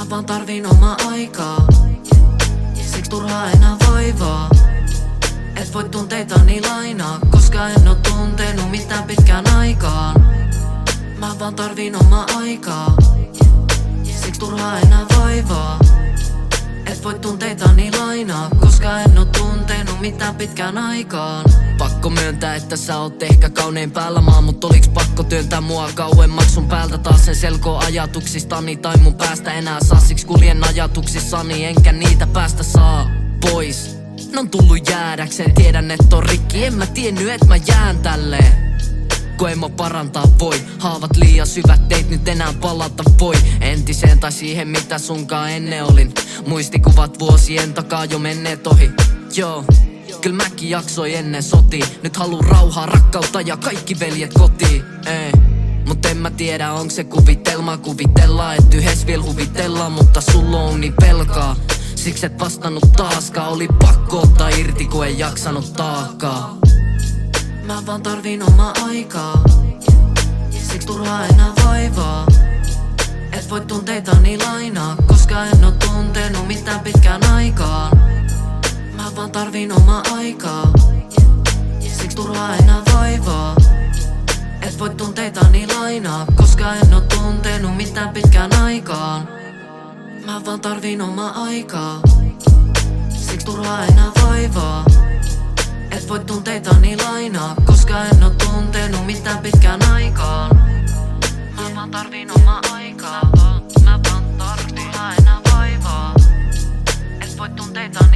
Mä vaan tarvin omaa aikaa, siksi turhaa enää vaivaa. Et voi tunteitani lainaa, koska en oo tuntenut mitään pitkään aikaan. Mä vaan tarvin omaa aikaa, siksi turhaa enää vaivaa. Et voi tunteitani lainaa, koska en oo tuntenut mitään pitkään aikaan. Pakko myöntää, että sä oot ehkä kaunein päällä maa, mut oliks pakko työntää mua kauemmaksi sun päältä taas sen selkoo ajatuksistani tai mun päästä enää saa. Siksi kuljen ajatuksissani enkä niitä päästä saa pois. N'on tullut jäädäkseen, tiedän et on rikki, en mä tiennyt et mä jään tälleen. Kun en mä parantaa voi, haavat liian syvät, teit nyt enää palata voi entiseen tai siihen mitä sunkaan ennen olin. Muistikuvat vuosien takaa jo menneet ohi. Joo, kyl mäkin jaksoi ennen sotii. Nyt haluu rauhaa, rakkautta ja kaikki veljet kotiin. Mut en mä tiedä onks se kuvitelmaa, kuvitellaan et yhes viel huvitellaan, mutta sulla on niin pelkaa. Siksi et vastannut taaskaan, oli pakko ottaa irti kun ei jaksanut taakkaa. Mä vaan tarvin omaa aikaa, siksi turhaa enää vaivaa. Et voi tunteitani lainaa, koska en oo tuntenut mitään pitkään aikaan. Mä vaan tarvin omaa aikaa, siksi turhaa enää vaivaa. Et voi tunteitani lainaa, koska en oo tuntenut mitään pitkään aikaan. Mä vaan tarvin omaa aikaa, siksi turhaa enää vaivaa. Et voi tunteitani lainaa, koska en oo tuntenut mitään pitkään aikaan. Mä vaan tarvin omaa aikaa, mä vaan tarvin turhaa enää vaivaa. Et voi tunteitani